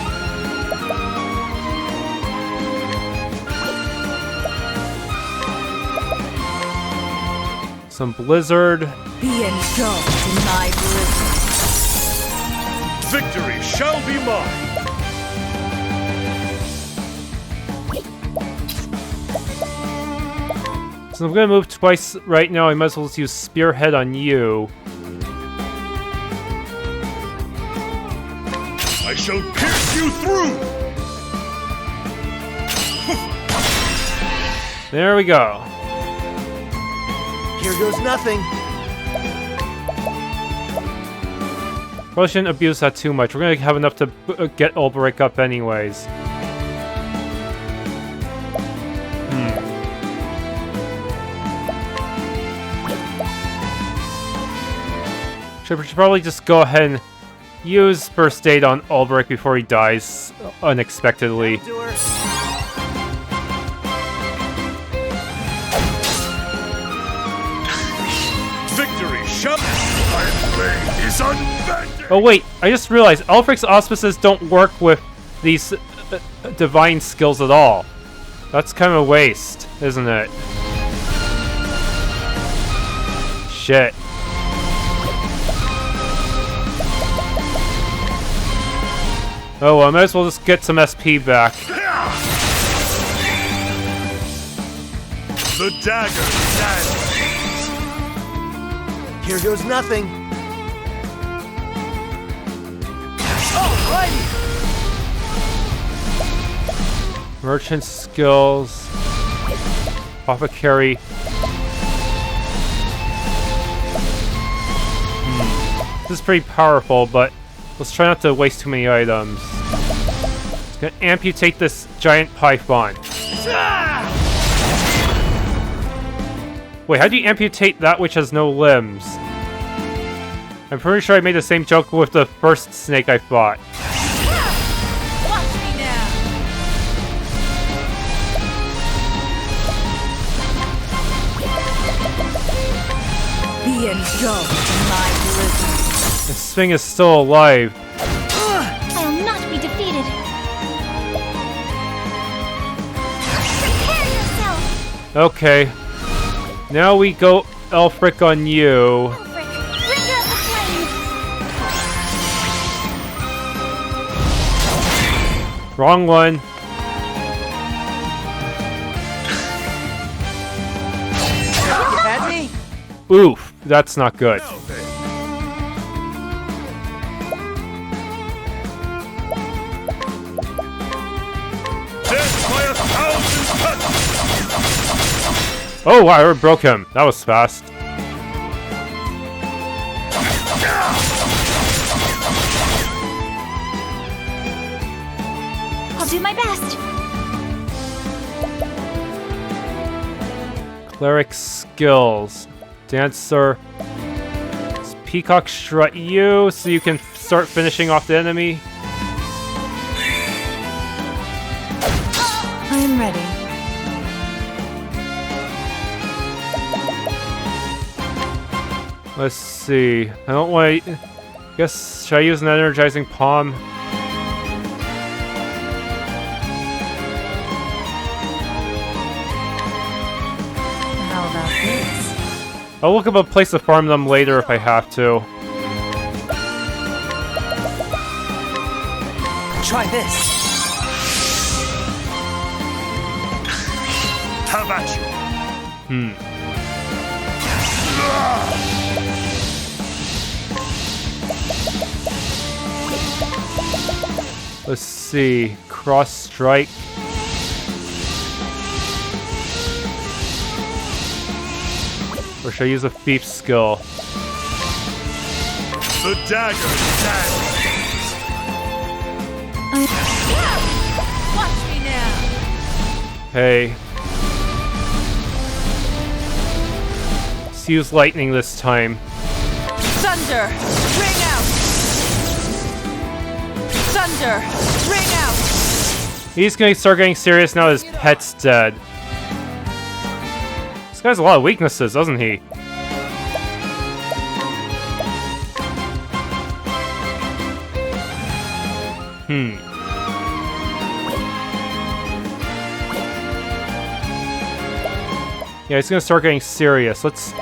S1: Some blizzard.
S5: Be engulfed in my blizzard.
S8: Victory shall be mine.
S1: So I'm gonna move twice right now. I might as well just use Spearhead on you.
S8: I shall pierce you through!
S1: There we go.
S3: Here goes nothing.
S1: Probably shouldn't abuse that too much. We're gonna have enough to get Ulbrich up anyways. Should probably just go ahead and use First Aid on Ulbrich before he dies unexpectedly.
S8: Victory shall my blade is unbending.
S1: Oh wait, I just realized Ulbrich's auspices don't work with these divine skills at all. That's kind of a waste, isn't it? Shit. Oh, well, I might as well just get some SP back.
S8: The dagger stands.
S3: Here goes nothing. Alrighty.
S1: Merchant skills. Apothecary. This is pretty powerful, but let's try not to waste too many items. Just gonna amputate this giant python. Wait, how do you amputate that which has no limbs? I'm pretty sure I made the same joke with the first snake I fought.
S5: Watch me now. Be engulfed in my blizzard.
S1: This thing is still alive.
S7: I'll not be defeated. Prepare yourself!
S1: Okay. Now we go Elfric on you.
S7: Elfric, bringer of the flames!
S1: Wrong one.
S3: Had me?
S1: Oof, that's not good.
S8: Death by 1,000 cuts!
S1: Oh, wow, I broke him. That was fast.
S7: do my best.
S1: Cleric skills. Dancer. Peacock strut you so you can start finishing off the enemy.
S2: I am ready.
S1: Let's see. I don't want to... Guess, should I use an energizing palm?
S2: How about this?
S1: I'll look up a place to farm them later if I have to.
S3: Try this.
S8: Have at you.
S1: Let's see. Cross strike. Or should I use a thief skill?
S8: The dagger stands.
S5: Watch me now.
S1: Hey. Let's use lightning this time.
S5: Thunder, ring out. Thunder, ring out.
S1: He's gonna start getting serious now his pet's dead. This guy has a lot of weaknesses, doesn't he? Yeah, he's gonna start getting serious. Let's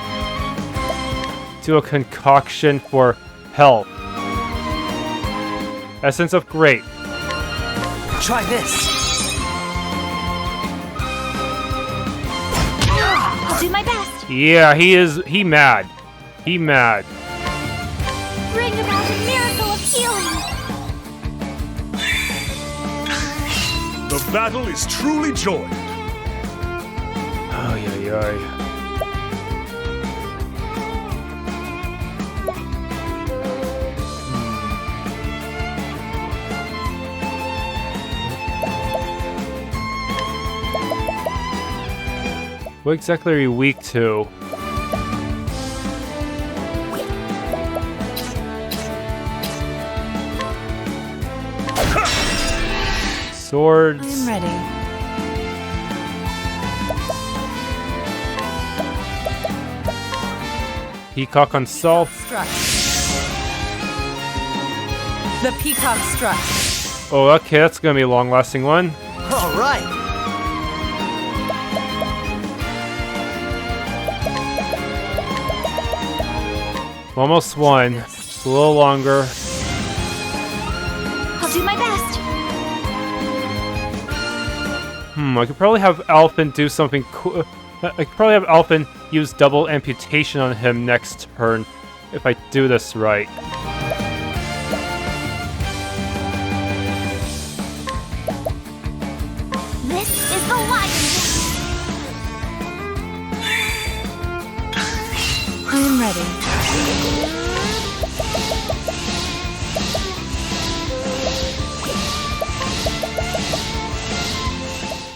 S1: do a concoction for health. Essence of Great.
S3: Try this.
S7: I'll do my best.
S1: Yeah, he mad. He mad.
S7: Bring about a miracle of healing.
S8: The battle is truly joined.
S1: Ay, ay, ay. What exactly are you weak to? Swords.
S2: I am ready.
S1: Peacock on self.
S5: Strut. The peacock strut.
S1: Oh, okay, that's gonna be a long-lasting one.
S3: All right.
S1: Almost one. It's a little longer.
S7: I'll do my best.
S1: I could probably have Alphen do something cool. I could probably have Alphen use double amputation on him next turn if I do this right.
S7: This is the lion.
S2: I am ready.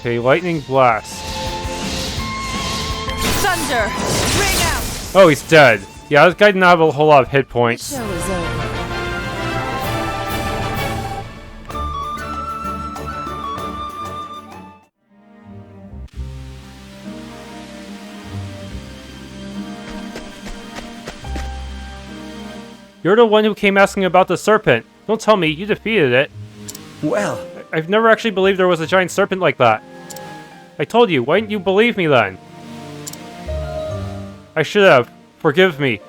S1: Okay, lightning blast.
S5: Thunder, ring out.
S1: Oh, he's dead. Yeah, this guy didn't have a whole lot of hit points.
S2: Show is over.
S1: You're the one who came asking about the serpent. Don't tell me you defeated it.
S3: Well,
S1: I've never actually believed there was a giant serpent like that. I told you, why didn't you believe me then? I should have. Forgive me.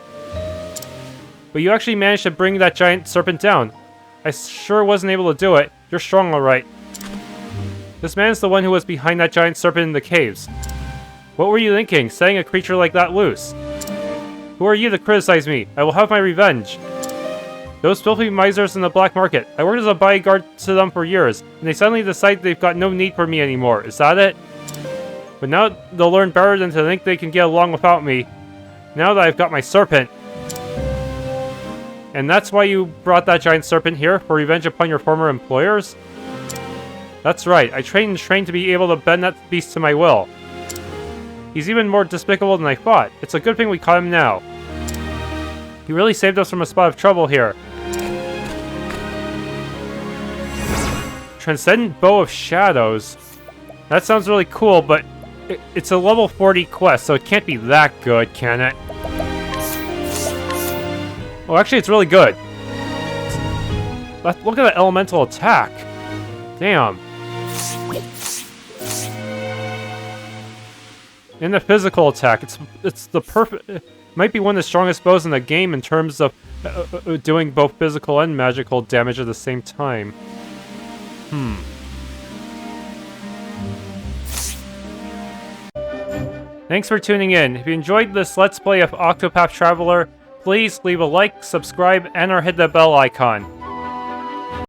S1: But you actually managed to bring that giant serpent down. I sure wasn't able to do it. You're strong, alright. This man is the one who was behind that giant serpent in the caves. What were you thinking, setting a creature like that loose? Who are you to criticize me? I will have my revenge. Those filthy misers in the black market. I worked as a bodyguard to them for years, and they suddenly decide they've got no need for me anymore. Is that it? But now they'll learn better than to think they can get along without me. Now that I've got my serpent. And that's why you brought that giant serpent here, for revenge upon your former employers? That's right, I trained to be able to bend that beast to my will. He's even more despicable than I thought. It's a good thing we caught him now. He really saved us from a spot of trouble here. Transcendent Bow of Shadows. That sounds really cool, but it's a level 40 quest, so it can't be that good, can it? Oh, actually, it's really good. Look at the elemental attack. Damn. And the physical attack. It's the perfect... It might be one of the strongest bows in the game in terms of doing both physical and magical damage at the same time. Thanks for tuning in. If you enjoyed this Let's Play of Octopath Traveler, please leave a like, subscribe, and or hit the bell icon.